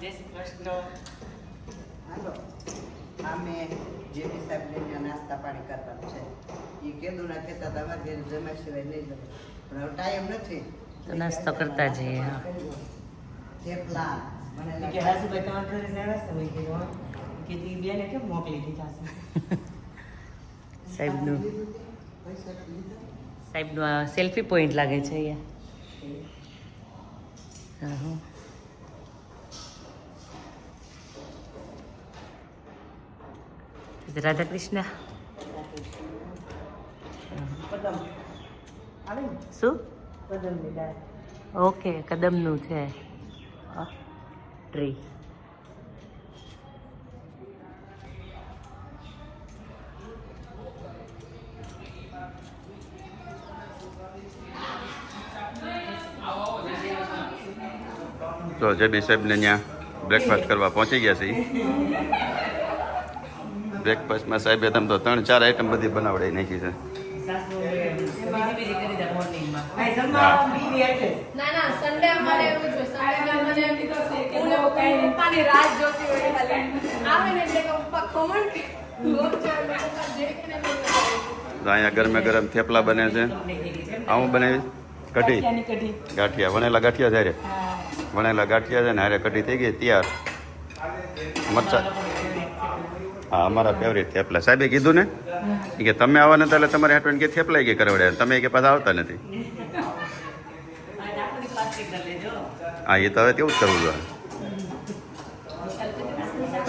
જય શ્રી કૃષ્ણ. હાલો અમે જે બી સાહેબ લઈને નાસ્તા પાણી કરવાનું છે એ કીધું ના કહેતા તમારે ઘરે જમા સિવાય નહીં જમે પણ હવે ટાઈમ નથી તો નાસ્તો કરતા જઈએ. હા. થેપલા મને કે રાજુભાઈ તમારા ઘરે આવ્યા છે મેં કીધું હા. કીધું ઈ બેને કેમ મોકલી દીધા છે? સાહેબનું પૈસા લીધા સાહેબનું આ સેલ્ફી પોઈન્ટ લાગે છે અહીંયા. હા હા. રાધા કૃષ્ણ. કદમ આવે ને શું? કદમ લીધા. ઓકે, કદમનું છે ટ્રી. તો જેબી સાહેબને ત્યાં બ્રેકફાસ્ટ કરવા પહોંચી ગયા છીએ. બ્રેકફાસ્ટમાં સાહેબે તમે તો 3-4 આઈટમ બધી બનાવડાવી નાખી છે. સાસુ બીજી કરી દે મોર્નિંગમાં. ભાઈ હા. જમવા બીવી એટલે ના ના સન્ડે અમારે એવું જોઈએ સન્ડે મને એમ કીધું છે કે હું કઈ પપ્પાની રાહ જોતી હોય ખાલી આવે ને એટલે કે પપ્પા ખમણ કે લોટ ચાર પપ્પા જે કે ને તો અહીંયા ગરમે ગરમ થેપલા બને છે. આવું બનાવી કઢી ત્યાંની કઢી. ગાંઠિયા વણેલા ગાંઠિયા છે હારે. વણેલા ગાંઠિયા છે ને હારે કઢી થઈ ગઈ તૈયાર. મરચા હા અમારા ફેવરેટ થેપલા. સાહેબે કીધું ને ઈ કે તમે આવવા નતા એટલે તમારે હાટવાને કે થેપલા કે કરવડ્યા તમે કે પાછા આવતા નથી. આપણી પાસથી કરી લેજો. હા એ તો હવે તેવું જ કરવું જોઈએ.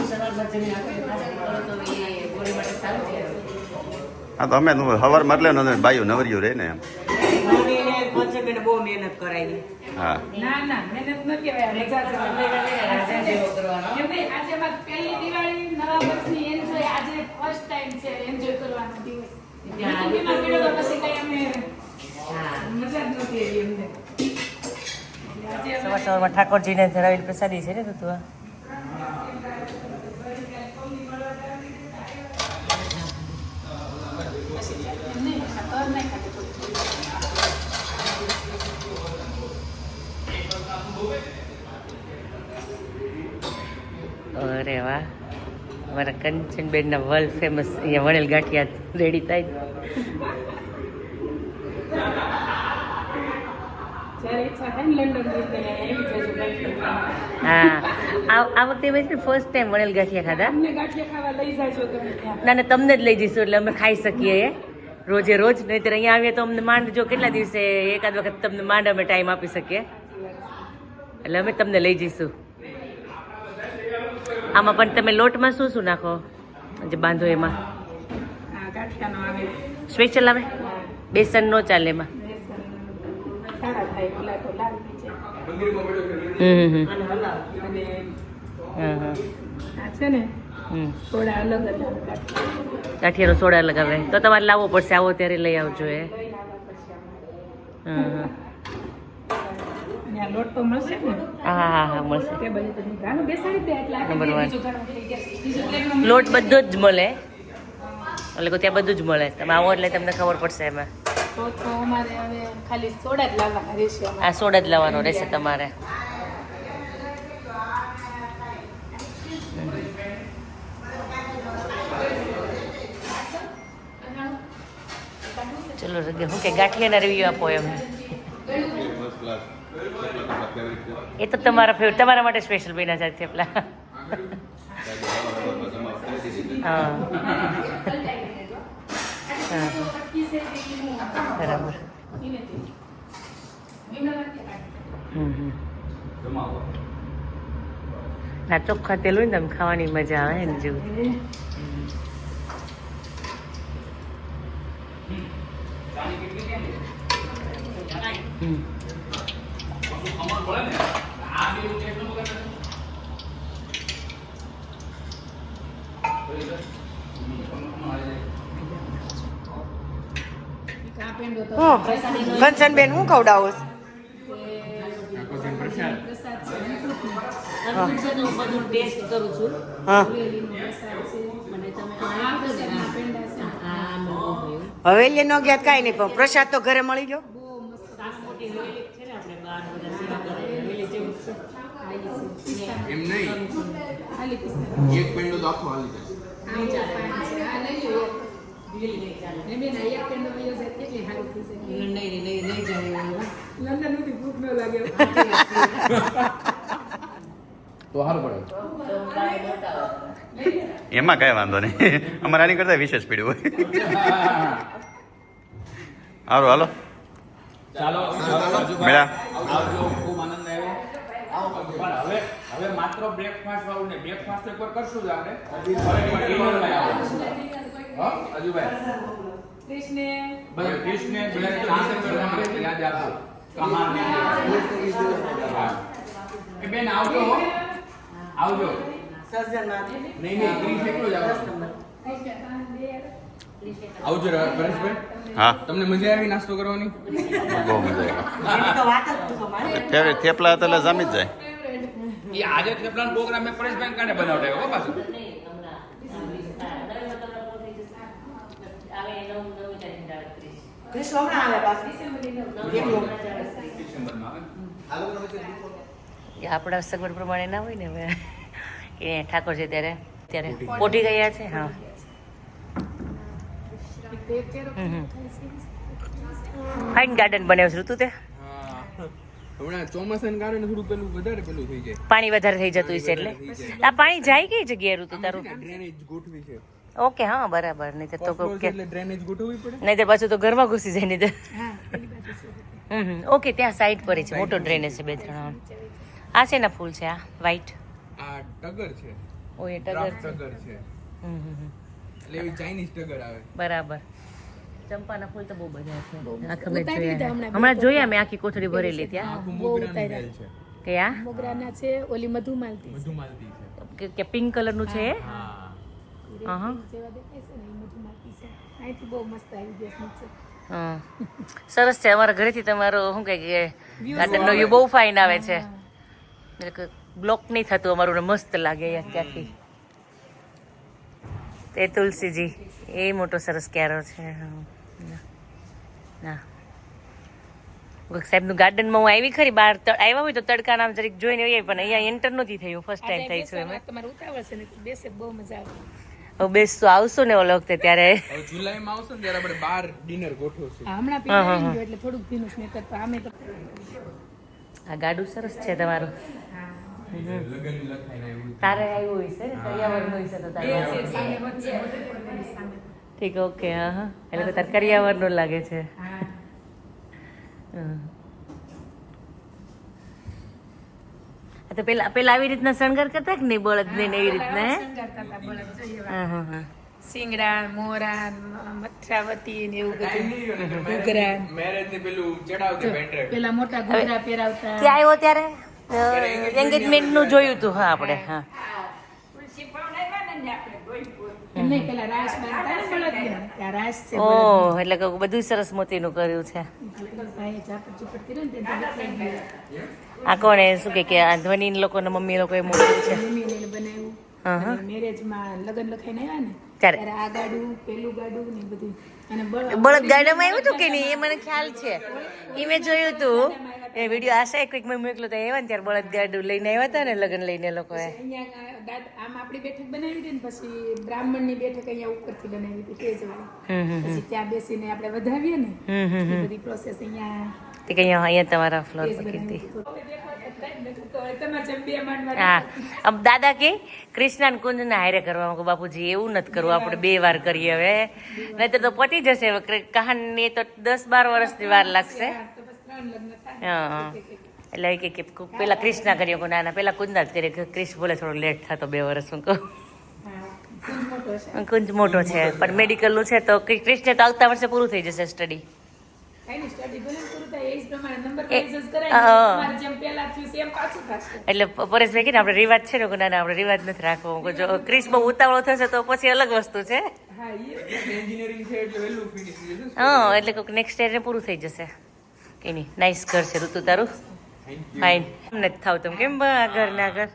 સવારમાં જમીને આપણે નાસ્તો કરો તો એ બોડી માટે સારું છે. હા તો અમે સવારમાં એટલે બાયું નવરિયું રહે ને એમ. મમ્મીને પંચમીને બહુ મહેનત કરાવી. હા ના ના મહેનત ન કહેવાય મજા રાજા જેવો કરવાનો. એમ નહીં આજે અમારી પહેલી દિવાળી નવા વર્ષની એન્જોય આજે ફર્સ્ટ ટાઈમ છે એન્જોય કરવાનો દિવસ યુટ્યુબમાં વિડિયો તો પછી કઈ અમને હા. મજા જ નહોતી એવી અમને આજે અમે સવાર સવારમાં ઠાકોરજીને ધરાવેલ પ્રસાદી છે ને તો તું નહીં ખાતર નહીં ખાતે થોડું અરે વાહ, અમારા કંચનબેનના વર્લ્ડ ફેમસ અહીંયા વણેલ ગાંઠિયા રેડી થાય. જ્યારે ઈચ્છા થાય ને લંડન જઈને એવી જજો ગાંઠિયા હા આ વખતે મેં છે ને ફર્સ્ટ ટાઈમ વણેલ ગાંઠિયા ખાધા. અમને ગાંઠિયા ખાવા લઈ જાજો તમે ત્યાં ના ના તમને જ લઈ જઈશું એટલે અમે ખાઈ શકીએ એ રોજે રોજ. નહીંતર અહીંયા આવીએ તો અમને માંડ જો કેટલા દિવસે એકાદ વખત તમને માંડ અમે ટાઈમ આપી શકીએ એટલે અમે તમને લઈ જઈશું. આમાં પણ તમે લોટમાં શું શું નાખો જે બાંધો એમાં? આ ગાંઠિયાનો આવે સ્પેશિયલ આવે? બેસન નો ચાલે એમાં? બેસન સારા થાય પેલા તો લાલ થઈ જાય હમ અને હલાવ. અને હા હા આ છે ને હમ સોડા અલગ જ આવે ગાંઠિયા ગાંઠિયાનો સોડા લગાવે તો તમારે લાવવો પડશે. આવો ત્યારે લઈ આવજો એ. લઈ આવવા પડશે અમારે. હા હા અને આ લોટ તો મળશે ને હા હા હા મળશે. તે બધું તો ગાનું બેસાડી દે એટલે આપણે નંબર વન. બીજું ઘણું થઈ જશે બીજું પ્લેટમાં લોટ બધો જ મળે એટલે ત્યાં બધું જ મળે. તમે આવો એટલે તમને ખબર પડશે એમાં. તો અમારે હવે ખાલી સોડા જ લાવવાના રહેશે અમારે. આ સોડા જ લાવવાનો રહેશે તમારે. ચલો રગે હું કે ગાંઠિયાના રિવ્યુ આપો એમ. એ તો તમારા ફેવરેટ તમારા માટે સ્પેશિયલ બન્યા છે થેપલા. હા હા બરાબર. ના ચોખ્ખા તેલ હોય ને તમે ખાવાની મજા આવે ને જેવું. કંચનબેન હું ખવડાવું પ્રસાદ છે અંકુશનું બધું ટેસ્ટ કરું છું. હા હવેલીનો પ્રસાદ છે મને તમે આ પ્રસાદના પેંડા છે આ મને બહુ ગયું. હવેલી ન ગયા કાંઈ નહીં પણ પ્રસાદ તો ઘરે મળી ગયો. બહુ મસ્ત સાત મોટી હવેલી છે ને આપણે 12 બધા સેવા કરે હવેલી જેવું જ છે. આવી છે એમ નહીં, ખાલી પિસ્તાલીસ. એક પેંડો તો આખો હાલી જશે. આમ તો fine છે. આ લઈ લો એક. ને બેન, આ એક પેંડો વયો જાય કેટલી સારું થઈ જાય. લઈ જાય લંડન સુધી ભૂખ ન લાગે. તો સારું પડે. એમાં કાંઈ વાંધો નહીં, અમારે આની કરતાં વિશેષ પીડ્યું હોય. સારું હાલો ચાલો મેળા. આવજો, ખૂબ આનંદ આવ્યો. પણ હવે માત્ર બ્રેકફાસ્ટ વાળું ને બ્રેકફાસ્ટ એકવાર કરશું જ આપણે. હવે ડિનરમાં આવવાનું. હા અજુભાઈ કૃષ્ણે બસ કૃષ્ણ યાદ આપજો. કમાને હા. એ બેન આવજો હો. આવજો. સર્જનમાં નહીં ક્રિશ એકલો જ આવજો. આવજો પરેશભાઈ. હા તમને મજા આવી નાસ્તો કરવાની? બહુ મજા આવી. એની તો વાત જ પૂછો મારે. થેપલા હતા એટલે જામી જ જાય. એ આજે થેપલાનો પ્રોગ્રામ મેં પરેશભાઈ કાને બનાવડાવ્યો હો પાછો. કૃષ્ણ હમણાં આવે પાછું. એકલો. ડિસેમ્બરમાં આવે. એ આપણા સગવડ પ્રમાણે ના હોય ને હવે એ ઠાકોર છે ત્યારે પોટી ગયા છે. હા ફાઇન ગાર્ડન બનાવ્યું છે ઋતુ તે. હમણાં ચોમાસાને કારણે થોડું પેલું વધારે પેલું થઈ જાય. પાણી વધારે થઈ જતું હશે એટલે આ પાણી જાય કઈ જગ્યાએ ઋતુ તારું? ડ્રેનેજ ગોઠવી છે. ઓકે હા બરાબર. નહીં તો એટલે ડ્રેનેજ ગોઠવવી પડે. નહીં તો પાછું તો ઘરમાં ઘૂસી જાય નહીં તો. ઓકે ત્યાં સાઈડ પર છે મોટો ડ્રેનેજ છે 2-3. આ છે ને ફૂલ છે આ વ્હાઈટ? આ ટગર છે. ઓ એ ટગર ડ્રાફ્ટ છે. ટગર છે. એટલે એવી ચાઇનીઝ ટગર આવે. બરાબર. ચંપાના ફૂલ તો બહુ બધા છે. આખા મેં જોયા. હમણાં જોયા મેં આખી કોથળી ભરેલી ત્યાં. આખું મોગરાનું વેલ છે. કયા? મોગરાના છે, ઓલી મધુમાલતી છે. મધુમાલતી છે. કે પિંક કલરનું છે એ? હા. હા જેવા દેખાય છે ને એ મધુમાલતી છે. અહીંથી બહુ મસ્ત આવી ગયો છે નીચે. હા સરસ છે. અમારા ઘરેથી તમારો શું કહે કે ગાર્ડનનો વ્યૂ બહુ ફાઇન આવે છે. બ્લોક નહીં થતું અમારું ને મસ્ત લાગે અહીંયા ત્યાંથી. તે તુલસીજી એ મોટો સરસ ક્યારો છે. ના સાહેબનું ગાર્ડનમાં હું આવી ખરી, બહાર આવ્યા હોય તો તડકા નામ જરીક જોઈને આવી પણ અહીંયા એન્ટર નથી થયું. ફર્સ્ટ ટાઈમ થઈ છું એમ. તમારે ઉતાવળ છે ને બેસે બહુ મજા આવે. હવે બેસતો આવશું ને ઓલો વખતે ત્યારે. હવે જુલાઈમાં આવશે ને ત્યારે આપણે બહાર ડિનર ગોઠવશું. હમણાં પીને આવી ગયો એટલે થોડુંક ભીનું સ્નેક તો આમે તો આ ગાડું સરસ છે તમારું. લગન લખાઈને આવ્યું. તારે આવ્યું હોય છે ને કરિયાવરનું હોય છે તો તારે ઠીક ઓકે. હા હા એટલે તારે કરિયાવરનું લાગે છે. તો પેલા આવી રીતના શણગાર કરતા કે નહીં બળદ ને એવી રીતના? હા હા હા. સિંગડા, મોરા, મથરાવતી ને એવું બધું. ઘૂઘરા મેરેજ ને પેલું ચડાવતે પેન્ડ્રાઈવ. પેલા મોટા ઘૂઘરા પહેરાવતા. ત્યાં આવ્યો ત્યારે એન્ગેજમેન્ટ નું જોયું હતું. હા આપણે હા એમ નહીં, પેલા રાસ બાંધતા ને બળદને. ત્યાં રાસ છે. ઓહ એટલે કે બધું સરસ મોતીનું કર્યું છે. ભાઈએ ઝાપટ ઝૂપટ કર્યું ને ત્યાંથી દેખાઈ ગયું. આ કોણે શું કે આ ધ્વની લોકોના મમ્મી લોકોએ મોકલ્યું છે? મમ્મીને એને બનાવ્યું. હા હા અને મેરેજમાં લગ્ન લખાઈને આવ્યા ને ત્યારે ત્યારે આ ગાડું, પેલું ગાડું ને બધું. અને બળદ ગાડામાં આવ્યું હતું કે નહીં એ મને ખ્યાલ છે. એ મેં જોયું હતું એ વિડીયો આશા કોઈક મેં મોકલ્યો તો આવ્યા ને ત્યારે બળદ ગાડું લઈને આવ્યા હતા ને લગ્ન લઈને લોકોએ. અહીંયા આમ આપણી બેઠક બનાવી હતી ને પછી બ્રાહ્મણની બેઠક અહીંયા ઉપરથી બનાવી હતી તેજવાળી. પછી ત્યાં બેસીને આપણે વધાવીએ ને એ બધી પ્રોસેસ અહીંયા તે કે અહીંયા તમારા ફ્લોર પર કીધી. હા આમ દાદા કે કૃષ્ણ કુંજ ના હારે કરવા બાપુજી એવું નથી કરવું, આપણે 2 વાર કરીએ હવે નહીં તો પતી જશે. કહાની તો 10-12 વર્ષની વાર લાગશે. હા એટલે કે પેલા કૃષ્ણ કરીએ નાના પેલા કુંજના જ કરીએ. ક્રિશ બોલે થોડો લેટ થતો 2 વર્ષ. હું કહું કુંજ મોટો છે પણ મેડિકલનું છે તો કૃષ્ણ તો આવતા વર્ષે પૂરું થઈ જશે સ્ટડી. એટલે પરેશભાઈ કે આપણે રિવાજ છે ને ના આપણે રિવાજ નથી રાખવો. જો ક્રિશ બહુ ઉતાવળો થશે તો પછી અલગ વસ્તુ છે. એન્જિનિયરિંગ છે એટલે વહેલું ફિનિશ થઈ જશે. હા એટલે કોઈક નેક્સ્ટ યર પૂરું થઈ જશે. કઈ નહીં નાઇસ ઘર છે ઋતુ તારું. ફાઇન નથી થાવ તમે કેમ ઘર ના ઘર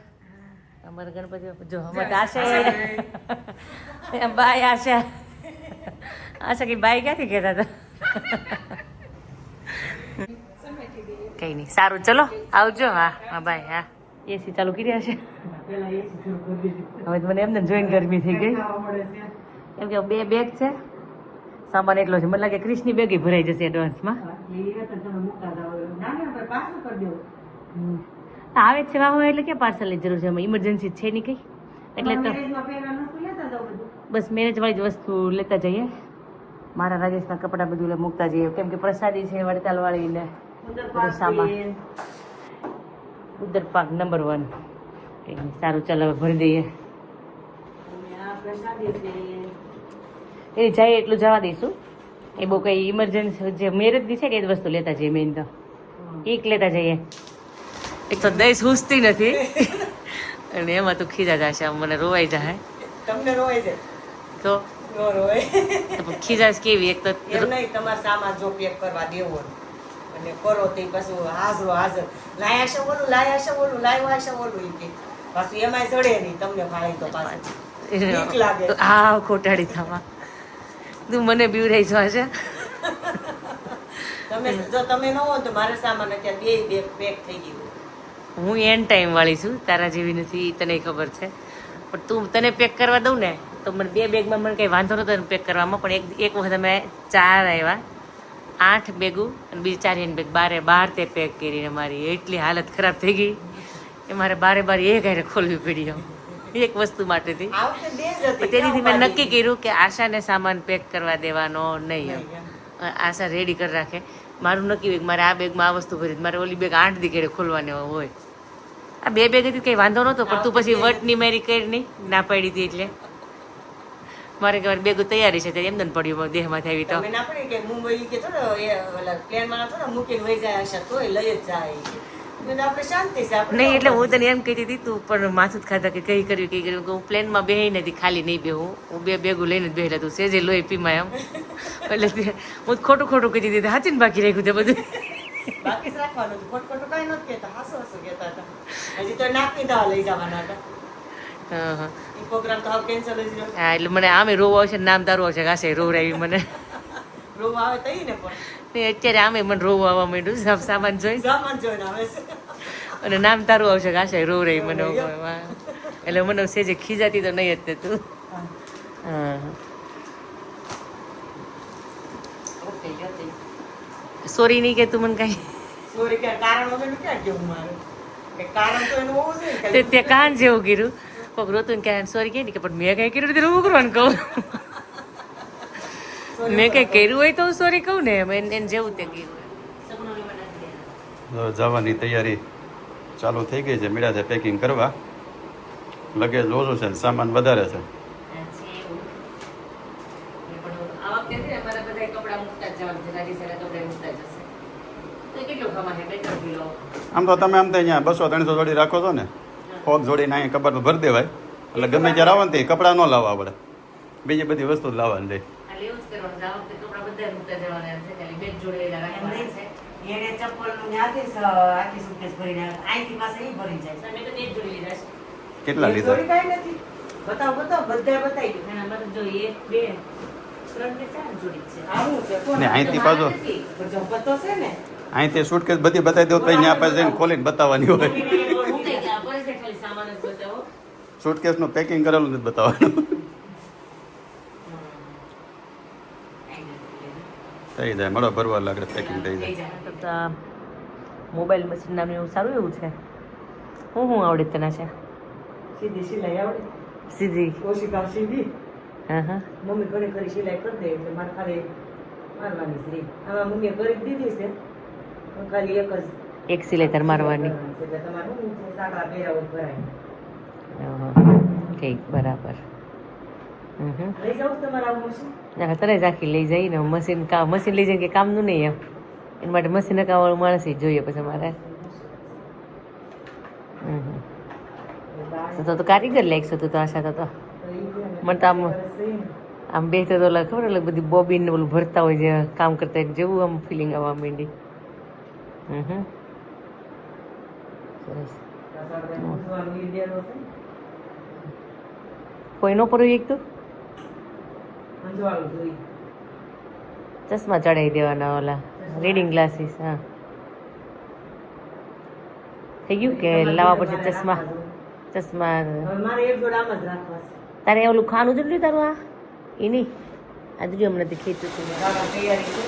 અમારા ગણપતિ બાપા જો અમારે આશા બાય આશા આશા કે બાય ક્યાંથી કહેતા હતા. કઈ નહીં સારું ચલો આવજો. હા હા બાય. હા એસી ચાલુ કર્યા છે પેલા એસી શરૂ કરી દીધી હવે તો મને એમને જોઈને ગરમી થઈ ગઈ ખાવા મળે છે કેમ કે 2 બેગ છે સામાન એટલો છે મને લાગે ક્રિશની બેગ ભરાઈ જશે એડવાન્સમાં એ તો તમે મૂકતા જાઓ ના ના આપણે પાછું કરી દેવું આવે જ છે વાહો એટલે કે પાર્સલની જરૂર છે એમાં ઇમરજન્સી છે નહીં કઈ એટલે તો મેરેજમાં પહેરવા વસ્તુ લેતા જાઓ બધું બસ મેરેજ વાળી જ વસ્તુ લેતા જઈએ મારા રાજેશના કપડાં બધું મૂકતા જઈએ કેમ કે પ્રસાદી છે વડતાલ વાળી ને સુંદર બધું સામાન પાક ઉદર પાક નંબર 1 સારું ચાલો હવે ભરી દઈએ આ પ્રસાદી છે એ જાય એટલું જવા દઈશું એ બહુ કઈ ઇમરજન્સી જે મેરેજની છે ને એ જ વસ્તુ લેતા જઈએ મેઇન તો એક લેતા જઈએ એક તો દહીં સૂઝતી નથી અને એમાં તો ખીજા જશે મને રોવાઈ જાય તમને રોય છે તો નો રોય ખીજાશ કેવી એક તો એમ નહીં તમારે સામાન જો પેક કરવા દેવો અને કરો તે પાછું હાજર લાયા છે ઓલું ઈ કે પાછું એમાંય ચડે નહીં તમને ફાળી તો પાછું બીક લાગે. હા ખોટાડી થવા તું મને બીવરાઈ છો છે તમે ન હો તો મારે સામાન અત્યારે 2 બેગ પેક થઈ ગયું. હું એન ટાઈમ વાળી છું તારા જેવી નથી ઈ તને ખબર છે પણ તું તને પેક કરવા દઉં ને તો મને 2 બેગમાં મને કંઈ વાંધો નતો પેક કરવામાં પણ એક વખત અમે 4 આવ્યા 8 બેગું અને બીજી 4 હેન્ડ બેગ 12 તે પેક કરીને મારી એટલી હાલત ખરાબ થઈ ગઈ એ મારે 12 એક હારે ખોલવી પડી એક વસ્તુ માટેથી આ વખતે 2 જ હતી. તેથી મેં નક્કી કર્યું કે આશાને સામાન પેક કરવા દેવાનો નહીં એમ આશા રેડી કરી રાખે મારું નક્કી હોય કે મારે આ બેગમાં આ વસ્તુ ભરી મારે ઓલી બેગ 8 દીકરે ખોલવાની હોય આ 2 બેગ હતી કંઈ વાંધો નહોતો પણ તું પછી વટની મારી કરી નહીં ના પાડી હતી એટલે મારે કે બેગો તૈયારી છે ત્યારે એમને પડ્યું દેહમાંથી આવી તો તમે ના પડી કે મુંબઈ કે થોડો એ ઓલા પ્લેનમાં થોડો મૂકીને વહી જાય હશે તોય લઈ જ જાય એટલે આપણે શાંતિ છે આપણે નહીં એટલે હું તને એમ કહેતી હતી તું પણ માથું જ ખાતા કે કઈ કર્યું હું પ્લેનમાં બેહી નથી ખાલી નહીં બેહું હું 2 બેગું લઈને જ બેહેલા તું સેજે લોહી પીમાં એમ એટલે હું ખોટું કહેતી હતી હાચીને બાકી રાખ્યું તે બધું બાકી જ રાખવાનું હતું ખોટું કાંઈ નહોતું કહેતા હાસો કહેતા હતા હજી તો નાખી દવા લઈ જવાના હતા હા એ પ્રોગ્રામ તો હવે કેન્સલ જ રહ્યો. હા એટલે મને આમે રોવું આવશે ને નામ તારું આવશે ઘાસે રોવરાવી મને રોવા આવે તઈ ને પણ ને અત્યારે આમે મને રોવું આવવા માંડ્યું સામાન જોઈ સામાન જોઈને આવે છે અને નામ તારું આવશે ઘાસે રોવરાવી મને એટલે મને સેજે ખીજાતી તો નહીં જ તે તું હા સોરી નહીં કે તું મને કાંઈ સોરી કે કારણ વગરનું ક્યાં કેવું મારે કે કારણ તો એનું હોવું જોઈએ તે તે કાન જેવું કર્યું કોક રોતું ને કે સોરી કે પણ મેં કઈ કર્યું નથી હું કરવાનું કહું મેં કઈ કર્યું હોય તો હું સોરી કહું ને એને જેવું તે કર્યું જવાની તૈયારી ચાલુ થઈ ગઈ છે મીડા છે પેકિંગ કરવા લગેજ ઓછું છે ને સામાન વધારે છે આમ તો તમે આમ તો અહીંયા 200-300 જોડી રાખો છો ને ફોગ જોડીને અહીંયા કબાટ ભરી દેવાય એટલે ગમે ત્યારે આવો ને તે કપડાં ન લાવવા પડે બીજી બધી વસ્તુ જ લાવવાની રહે એને ચપ્પલનું ત્યાંથી જ આખી સુટકેસ ભરીને આવે. અહીંથી પાસે ઈ ભરી જાય. કેટલા એક લીધા જોડી કાંઈ નથી. બતાવો બધાય બતાવી દો. આવું છે કોણ? ને અહીંથી પાછો બધો પતો છે ને અહીંથી સુટકેસ બધી બતાવી દો તો અહીંયા પાસે જઈને ખોલીને બતાવવાની હોય સુટકેસનું પેકિંગ કરેલું નથી બતાવવાનું થઈ જાય મળો ભરવા લાગે પેકિંગ થઈ જાય મોબાઈલ મશીન નામનું એવું સારું એવું છે હું આવડે તને છે સીધી સિલાઈ આવડે. સીધી ઓશિકા સીધી હા મમ્મી ઘણી ખરી સિલાઈ કરી દે એટલે મારે ખાલી મારવાની છે આમાં મમ્મીએ કરી જ દીધી છે પણ ખાલી એક જ એક સિલાઈ તાર મારવાની એટલે તમારે શું છે સાંકળા પહેરાવો જ ભરાય. ઠીક બરાબર લઈ જાઉં છું તમારે આવું મશીન? ના તને જ આખી લઈ જઈને મશીન લઈ જઈને કે કામનું નહીં એમ એના માટે મશીન નકાવાળું માણસ જ જોઈએ પછી મારે તો કારીગર લાગશો તું તો આશા તો મને તો આમ બે તો ખબર એટલે બધી બોબીન ઓલું ભરતા હોય જે કામ કરતા હોય જેવું આમ ફિલિંગ આવવા માંડી સરસ કોઈ નો પડ્યું એક તો અંજવાળું જોઈ ચશ્મા ચડાવી દેવાના ઓલા રીડિંગ ગ્લાસીસ હા થઈ ગયું કે લાવવા પડશે ચશ્મા ચશ્મા હવે મારે એક જોડ આમ જ રાખવા છે. તારે ઓલું ખાવાનું જોડ્યું તારું આ એ નહીં આ જોડ્યું હમણાં ખેંચું હતું ગાવા તૈયારી છે.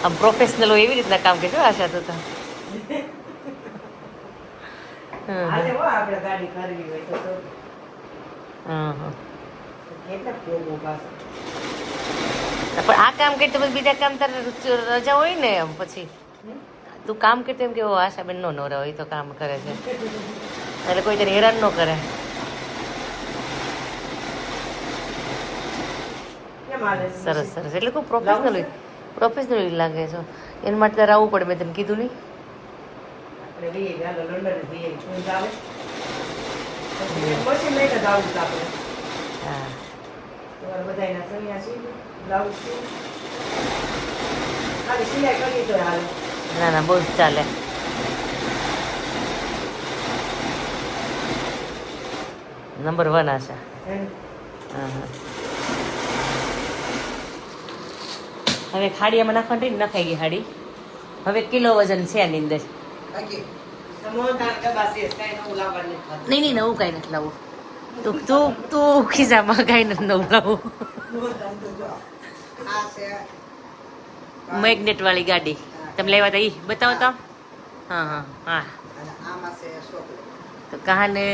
આમ પ્રોફેશનલ હોય એવી રીતના કામ કરજો આશા તો હાલે હો આપણે ગાડી કરવી હોય તો હા હા કેટલા ભોગવું પાછું. પણ આ કામ કરતો પછી બીજા કામ તારે રજા હોય ને એમ પછી તું કામ કરતો એમ કે આશાબેન નો નવરા હોય તો કામ કરે છે એટલે કોઈ તને હેરાન ન કરે. કેમ હાલે છે? સરસ સરસ એટલે કોઈ પ્રોફેશનલ લાગે છે એના માટે તારે આવવું પડે મેં તને કીધું નહીં. આપણે જઈએ ચાલો લંડન જઈએ શું આવે પછી લઈને જ આવું છે આપણે. હા તમારે બધાયના સૈયા છે બ્લાઉઝ છે ખાલી સિલાઈ કરી તો હાલે. ના ના બહુ જ ચાલે. નંબર 1 આશા. એમ હા હા હવે ખાડીયામાં નાખવાની રહી નખાઈ ગઈ ખાડી હવે કિલો વજન છે આની અંદર. બાકી સમોદાર ડબ્બા છે કાંઈ નવું લાવવાનું નથી થતું. નહીં નહીં નવું કાંઈ નથી લાવવું તું તું તું ખિસ્સામાં કાંઈ નથી નવું લાવવું. આ છે મેગ્નેટ વાળી ગાડી તમે લેવા હતા ઈ બતાવો તો. હા હા હા અને આમાં છે ચોકલેટ. તો કહાને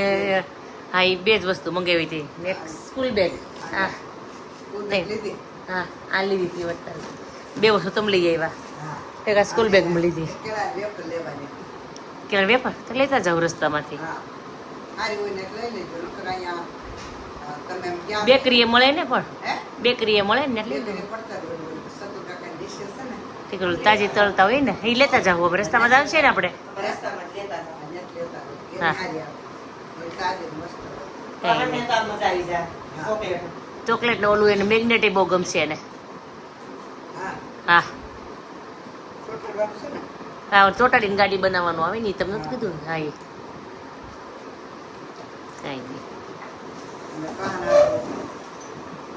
હા એ બે જ વસ્તુ મંગાવી હતી ને એક સ્કૂલ બેગ. હા કુદરત લીધી. હા આ લીધી હતી વત્તા બે વસ્તુ તમે લઈ આવ્યા. હા એક આ સ્કૂલ બેગમાં લીધી કેળા વેફર લેવાની. કે વેપાર તો લેતા જાવ રસ્તામાંથી. હા સારી હોય ને એટલે લઈ લેજો નકર અહીંયા તમે એમ ક્યાં બેકરીએ મળે ને પણ હે બેકરીએ મળે ને એટલે બેકરી પડતા જ હોય સતુ કાકાની ડિશેસ છે ને તે પેલું તાજી તળતા હોય ને એ લેતા જાવ હવે રસ્તામાં જ આવશે ને આપણે. રસ્તામાં જ લેતા હતા. અહીંયા જ લેતા હોય. એ હા. સારી આવે એ તાજી ને મસ્ત આપણને તો આ મજા આવી જાય હા. ચોકલેટ. ચોકલેટ ને ઓલું એને મેગ્નેટ બહુ ગમશે એને. હા હા ચોકલેટ વાળું છે ને હા ચોટાડીને ગાડી બનાવવાનું આવે ને ઈ તમને નથી કીધું ને? હા એ કાંઈ નહીં. અને કહાના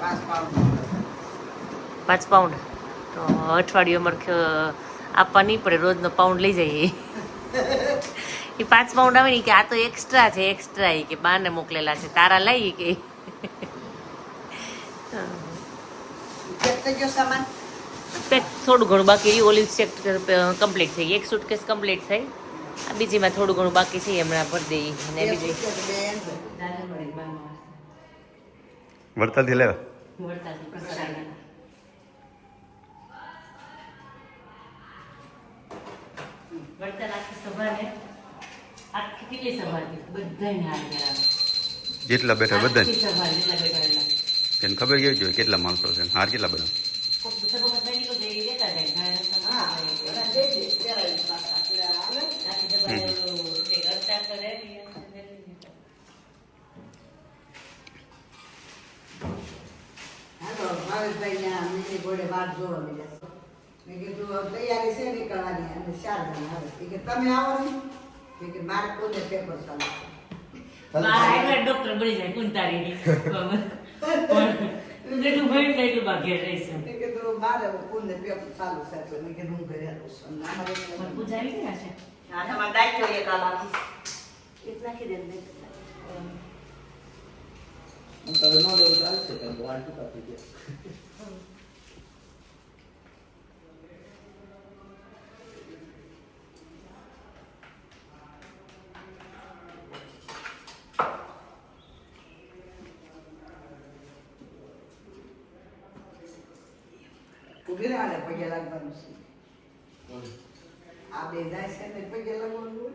5 પાઉન્ડ 5 પાઉન્ડ તો અઠવાડિયું અમારે આપવા નહીં પડે રોજનો પાઉન્ડ લઈ જઈએ. એ 5 પાઉન્ડ આવે ને કે આ તો એક્સ્ટ્રા છે એક્સ્ટ્રા એ કે બાને મોકલેલા છે તારા લઈ કે ચેક થઈ ગયો સામાન પેક થોડું ઘણું બાકી રહ્યું ઓલી ચેક કમ્પ્લીટ થઈ ગઈ એક સુટકેસ કમ્પ્લીટ થઈ આ બીજીમાં થોડું ઘણું બાકી છે હમણાં ભરી દઈએ અને બે બીજી સુટકેસ, બે એન્ડ. વડતાલથી લેવા કેટલી સભા બધાને હાર કરાવે જેટલા બેઠા બધા આખી સભા જેટલા બેઠા એટલા તેને ખબર કેવી જોઈએ કેટલા માણસો છે હાર કેટલા બધા કોક સભામાં કઈ નીકળે તો એ લેતા જાય ઘણા રસ્તામાં હા, આવે. બધા દે દે, પહેરાવી પાછા. એટલે હાલે. આખી સભા ઓલું કંઈક અવતાર કરે ને હાલો, ભાવેશભાઈ ને આ મિની ઘોડે વાટ જોવા મળ્યા. મેં કીધું હવે તૈયારી છે નીકળવાની અને 4 જણા આવે. એ કે તમે આવો ને મેં કીધું મારે પોતે પેપર ચાલુ છે. મારા ડોક્ટર બની જાય કુંતારીની જેટલું ભણ્યું ને એટલું ભાગ્ય રહીશ. મેં કીધું મારે પૂને પેપર ચાલુ છે એટલે મેં કીધું હું ઘરે આવું છું. અને અમારે પણ પૂજા આવી ગયા છે હા તમારે દાયિત્વ એક આ બાકી. એક નાખી દે ને. ઊભી રહેવાને પગે લાગવાનું છે. આ બે જાય છે ને પગે લાગવાનું હોય.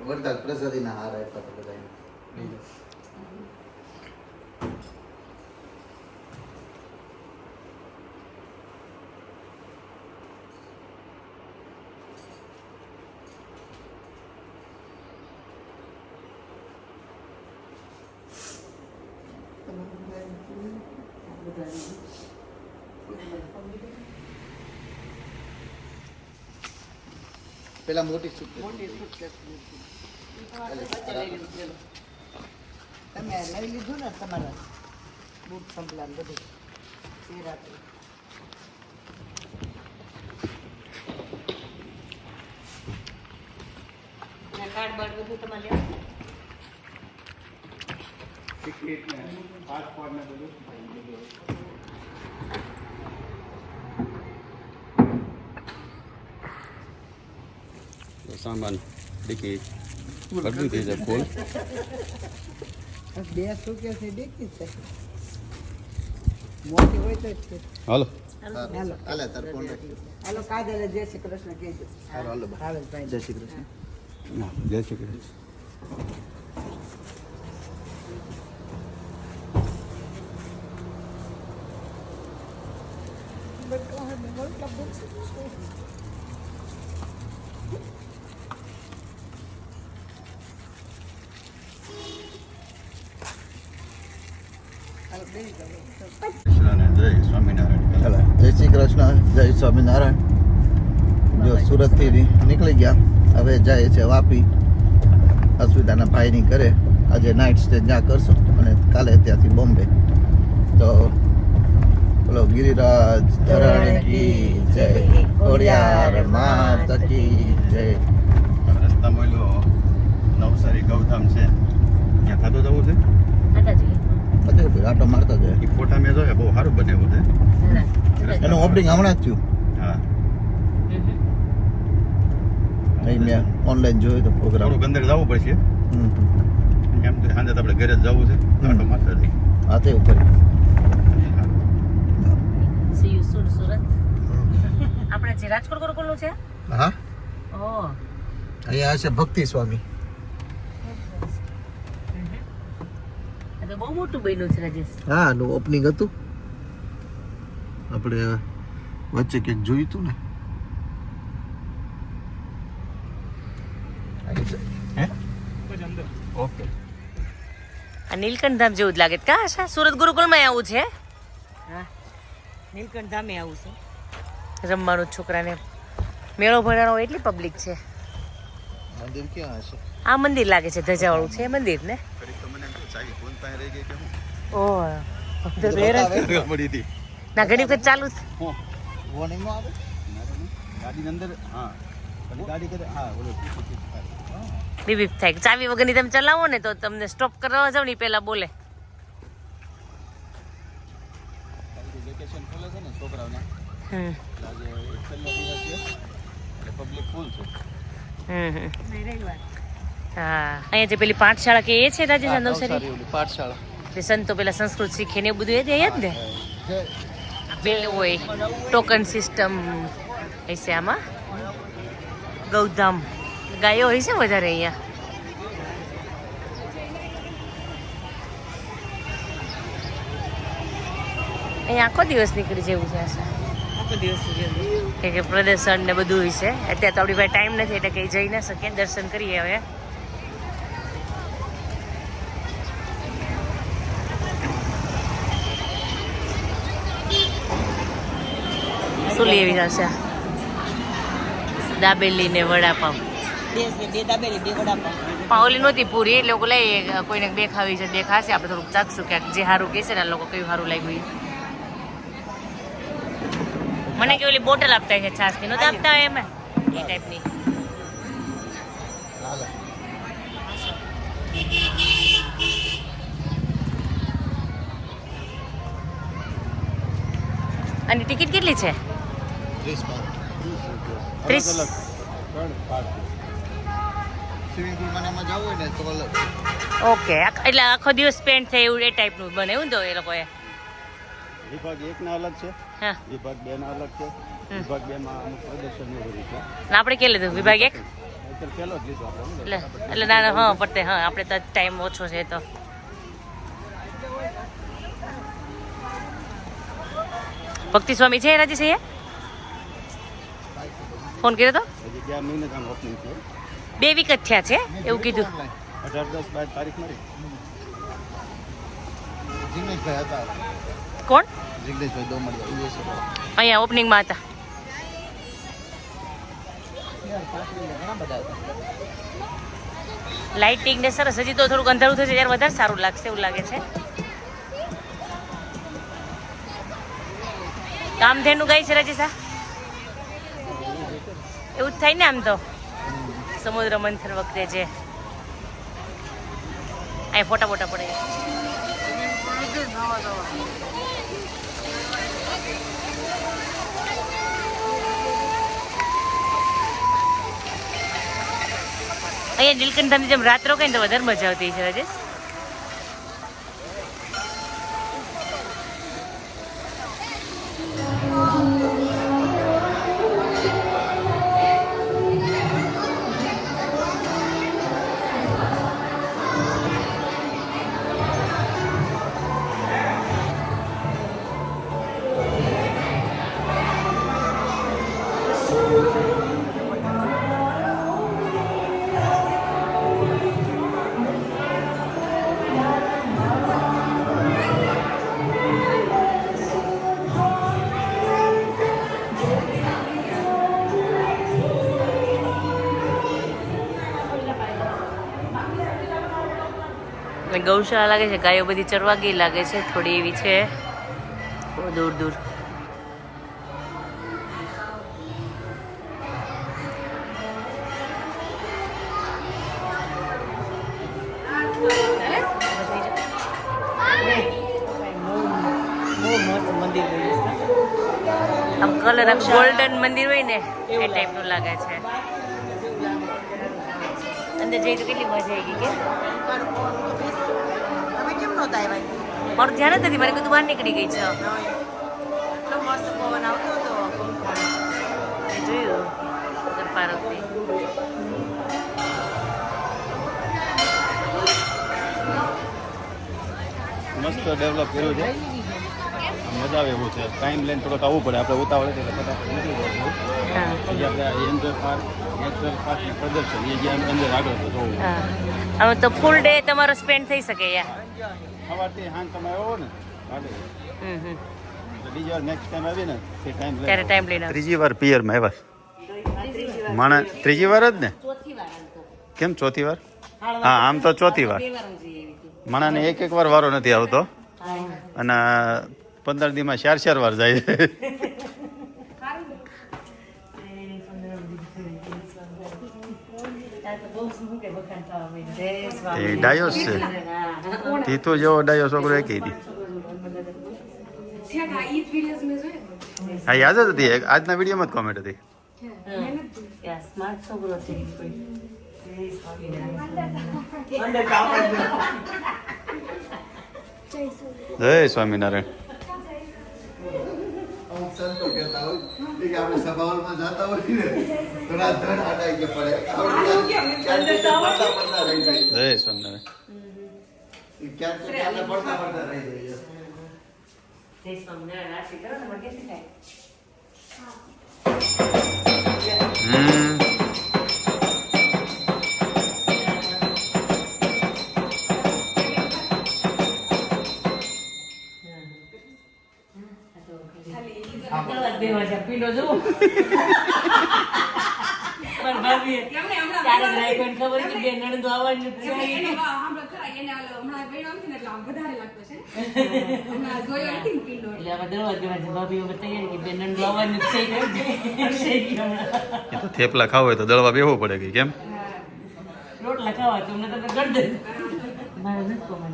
વરદાન પ્રસાદીના હાર આપ્યા હતા બધાને. પેલા મોટી મોટી સુટકેસ લીધી. તમે લઈ લીધું ને તમારા બૂટ સંભળાન બધું એ રાત્રે કાર્ડ બાર્ડ બધું તમારે લેવું. ટિકિટ ને પાસપોર્ટ ને બધું. સામાન ડિક્કી કરી દીધી છે ફૂલ. બે સુકેસ ની ડીકી છે મોટી હોય તો જ છે. હાલો હાલો હાલે તાર ફોન રાખી હાલો કાજલે જય શ્રી કૃષ્ણ કહેજો. હાલો હાલો બા. હાલો ભાઈ જય શ્રી કૃષ્ણ. ના, જય શ્રી કૃષ્ણ. કૃષ્ણ અને જય સ્વામિનારાયણ. હાલો જય શ્રી કૃષ્ણ જય સ્વામિનારાયણ. જો સુરતથી નીકળી ગયા હવે જાય છે વાપી અસ્મિતાના ભાઈની ઘરે. આજે નાઇટ સ્ટે ત્યાં કરશું અને કાલે ત્યાંથી બોમ્બે. તો બોલો ગિરિરાજ ધરણ કી જય, ખોડિયાર માત કી જય. રસ્તામાં ઓલો નવસારી ગૌધામ છે ત્યાં ખાતો જવું છે. હતા જોઈએ. બધે આટો મારતા જાય. એ ફોટા મેં જોયા બહુ સારું બનાવ્યું છે. એનું ઓપનિંગ હમણાં જ થયું. હા અહીં મેં ઓનલાઈન જોયું તો પ્રોગ્રામ. થોડુંક અંદર જવું પડશે એમ તો સાંજે તો આપણે ઘરે જ જવું છે આટો મારતા જઈએ. હા તે ઉપર See you soon, સુરત. આપણે જે રાજકોટ ગુરુકુલનું છે. હા ઓહ. અહીંયા હશે ભક્તિ સ્વામી. આ તો બહુ મોટું બન્યું છે રાજેશ. હા એનું ઓપનિંગ હતું. આપણે વચ્ચે કંઈક જોયું હતું ને. ઓકે. આ નીલકંઠ ધામ જેવું જ લાગે છે કા આશા? સુરત ગુરુકુલમાં આવું છે. હા નીલકંઠ ધામે આવું છે. રમવાનું જ છોકરાને. મેળો ભરાણો હોય એટલી પબ્લિક છે. મંદિર ક્યાં હશે? આ મંદિર લાગે છે ધજાવાળું છે મંદિર ને. ઘડીક તો મને એમ થયું ચાવી ફોન પાસે રહી ગઈ કે હું ઓહ. તો હેરાન. પડી હતી. ના ઘડી વખત ચાલુ જ. વોર્નિંગ નો આવે? ગાડીની અંદર હા અને ગાડી કરે હા ઓલો બીબી થાય ચાવી વગરની તમે ચલાવો ને તો તમને સ્ટોપ કરવા જાવ ને પેલા બોલે. વેકેશન ખુલે છે ને છોકરાઓને હમ આજે છેલ્લો દિવસ છે એટલે પબ્લિક ફૂલ છે. હમ હા અહીંયા જે પેલી પાઠશાળા કે એ છે રાજેશ નવસારી ઓલી પાઠશાળા. જે સંતો પેલા સંસ્કૃત શીખે ને એ બધું એ જ ને પેલું હોય ટોકન સિસ્ટમ હશે આમાં. ગૌધામ ગાયો હોય છે વધારે અહીંયા. અહીંયા આખો દિવસ નીકળી જેવું છે આશા. આખો દિવસ કે પ્રદર્શન ને બધું હોય છે. અત્યારે તો આપણી પાસે ટાઈમ નથી એટલે કંઈ જઈ ના શકીએ. દર્શન કરીએ હવે. શું લેવી હશે? દાબેલી ને વડાપાવ. બે દાબેલી બે વડાપાવ. પાવલી નહોતી પૂરી એટલે લોકો લઈ કોઈને બે ખાવી છે બે ખાશે. આપણે થોડુંક ચાખશું ક્યાંક જે સારું કહે છે ને લોકો કયું સારું લાગ્યું એ. મને કે ઓલી બોટલ આપતા છે છાસની નહોતા આપતા હોય એમાં એ ટાઈપની. અને ટિકિટ કેટલી છે? 30. સ્વિમિંગ પુલમાં એમાં જવું હોય ને તો અલગ. ઓકે એટલે આખો દિવસ સ્પેન્ડ થાય એવું એ ટાઈપનું બને એવું તો એ લોકોએ. વિભાગ 1 ના અલગ છે હા વિભાગ 2 ના અલગ છે વિભાગ 2 માં અમુક પ્રદર્શન ને બધું છે. ને આપણે કે લીધું વિભાગ 1 અત્યારે પહેલો જ લીધો આપણે એટલે ના હા પડતે હા આપણે તો ટાઈમ ઓછો છે તો. ભક્તિ સ્વામી છે રાજેશ અહીંયા? ફોન કર્યો તો? હજી 11 મહિને જ આમ ઓપનિંગ છે. 2 વીક જ થયા છે એવું કીધું. 18-10-22 તારીખ મળી. જિગ્નેશભાઈ હતા. કોણ? જિગ્નેશભાઈ દોમડિયા યુએસ. અહીંયા ઓપનિંગમાં હતા. ઘણા બધા હતા. લાઇટિંગ ને સરસ. હજી તો થોડુંક અંધારું થશે ત્યારે વધારે સારું લાગશે એવું લાગે છે. કામધેનું ગાય છે રાજેશા એવું જ થાય ને આમ તો સમુદ્ર મંથન વખતે છે. અહીં ફોટા ફોટા પડે. અહીંયા નીલકંઠની જેમ રાત રોકાય ને તો વધારે મજા આવતી છે રાજેશ. ગૌશાળા લાગે છે, ગાયો બધી ચરવા ગઈ લાગે છે, થોડી એવી છે દૂર દૂર. આમ કલર ગોલ્ડન મંદિર હોય ને એ ટાઈપનું લાગે છે. અંદર જઈ તો કેટલી મજા આવી ગઈ કે તમે કેમ નહોતા આવ્યા? મારું ધ્યાન જ નથી, મારે કીધું બહાર નીકળી ગઈ છે. એટલો મસ્ત પવન આવતો હતો. એ જોયું પાર્વતી. મસ્ત ડેવલપ કર્યું છે, મજા આવે એવું છે. ટાઈમ લઈને થોડોક આવવું પડે, આપણે ઉતાવળ એટલે ફટાફટ નીકળી જવું. પછી આપણે એન્જોય પાર્ક, નેચરલ પાર્ક ને પ્રદર્શન એ જ્યાં અંદર આગળ તો જોવું. હવે તો ફૂલ ડે તમારો સ્પેન્ડ થઈ શકે યાર. સવારથી સાંજ તમે આવો ને આગળ બીજી વાર નેક્સ્ટ ટાઈમ આવી ને તે ટાઈમ ત્યારે ટાઈમ લઈને ત્રીજી વાર પિયરમાં આવ્યા માણા. ત્રીજી વાર જ ને? કેમ ચોથી વાર? હા, આમ તો ચોથી વાર. માણાને એક વાર વારો નથી આવતો અને 15 દીમાં 4 વાર જાય છે. એ ડાયોસ છે, તીતો જેવો ડાયો છોકરો એક નહીં. હા, યાદ જ હતી, આજના વિડીયોમાં જ કોમેન્ટ હતી. જય સ્વામિનારાયણ. સંતો કહેતા હોય કે આપણે સભાઓમાં જતા હોય ને થોડા ધડ આડાઈ કે પડે પડતા રહી જાય. જય સ્વામિનારાયણ. ક્યાંક પડતા રહી જાય. પીલો જોવો પણ ભાભી ત્યારે જ રાખ્યો ખબર કે બે નણંદો આવવાની જ છે. એટલે આમાં દરવા દેવા ભાભી અમે તૈયાર કે બે નણંદો આવવાની જ છે. એ તો થેપલા ખાવ હોય તો દળવા બેહવું પડે કે કેમ? રોટલા ખાવા તો અમને તમે ગણ દે. મારે નથી કોમન.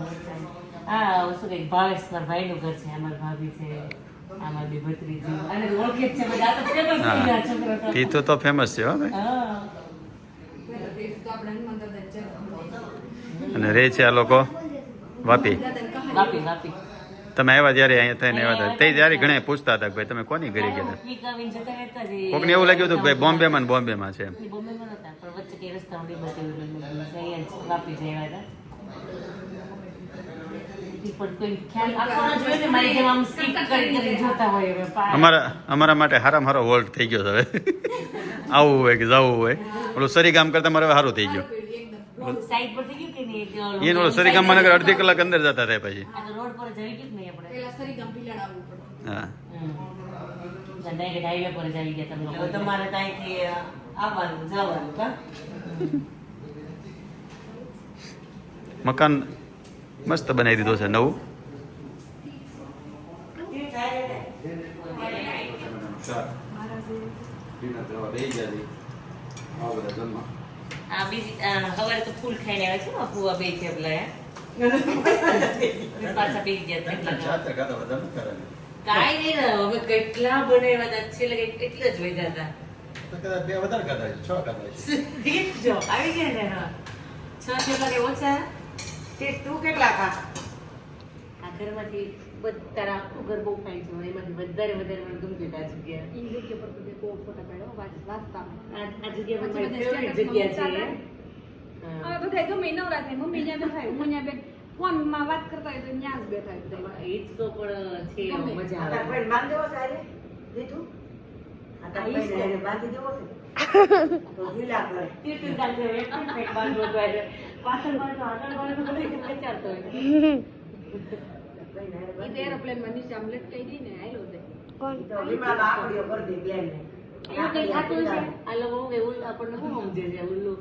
હા, શું કઈ ભાવેશ મારા ભાઈનું ઘર છે, અમારી ભાભી છે, આમાં બી ભત્રીજી અને ઓળખે જ છે બધા. આ તો ફેમસ થઈ ગયા છોકરો તો. તીતો તો ફેમસ છે હો ભાઈ. હા, અને રે છે આ લોકો વાપી. વાપી વાપી તમે આવ્યા જ્યારે અહીંયા થઈને આવ્યા હતા તે ત્યારે ઘણા પૂછતા હતા કે ભાઈ તમે કોની ઘરે ગયા હતા. પીકાવીને જતા રહેતા જ. કોકને એવું લાગ્યું હતું કે ભાઈ બોમ્બેમાં ને બોમ્બેમાં છે એમ. બોમ્બેમાં નતા પણ વચ્ચે કઈ રસ્તા અહીંયા જ વાપી જઈ આવ્યા હતા. પણ કોઈ ખ્યાલ આખો ન જોઈને મારી જેમ આમ સ્કીપ કરી જોતા હોય હવે. અમારા માટે હારામાં હારો વોલ્ટ થઈ ગયો છે હવે. આવવું હોય કે જવું હોય ઓલું સરીગામ કરતા મારે હવે સારું થઈ ગયું. સાઈડ પર થઈ ગયું કે નહીં? એને ઓલું સરીગામમાં નગર અડધી કલાક અંદર જતા રહે પછી. આ તો રોડ પર જઈ ગયું નહીં આપણે. હા, ડાયરેક્ટ હાઈવે પર જઈ ગયા તમે લોકો. તમારે ત્યાંથી આવવાનું જવાનું કા? મકાન મસ્ત બનાવી દીધો છે નવું. આ બીજી સવારે તો ફૂલ ખાઈને આવે છે બાપુ આ બે થેપલા પાછા બે ગયા થેપલા કાંઈ નહીં રહ્યો હવે કેટલા બનાવ્યા હતા છેલ્લે એટલા જ વધ્યા હતા જો આવી ગયા ને હા 6 થેપલા કે ઓછા તે તું કેટલા ખા આ ઘરમાંથી બધા આખું ઘર બહુ ખાય છે એમાંથી વધારે વધારે મને ગમતી આ જગ્યા ઈ જગ્યા પર તો બહુ ફોટા પાડ્યો વાંચતા આ જગ્યા પછી મારી બધા ફેવરિટ સ્ટેટસમાં જગ્યા છે હવે બધા ગમે નવરાત્રી મમ્મી ત્યાં બેઠા હોય હું ત્યાં બે ફોનમાં વાત કરતા હોય તો ત્યાં જ બેઠા હોય બધા એ જ તો પણ છે ગમે. મજા આ તાર આવે ભાઈને બાંધી દેવો છે હારે? દીધું? આ તાર આ ઈ ભાઈને છે. હારે બાંધી દેવો છે? તો ઢીલા કરે. તીર્થન દાખલો એક પણ પેટ બાંધવો તો આવે. પાછળ બાંધો આગળ બાંધો બધું વિચારતો હોય ભાઈને હારે ઈ તો બાંધી એરોપ્લેનમાં નીચે આમ લટકાઈ દઈ ને આયલો છે દેવો. ઈ તો લીમડામાં આકડીઓ કરી દે પ્લેનને. એવું કઈ થતું છે આ લોકો હું કે આપણને શું સમજે છે ઉલ્લુ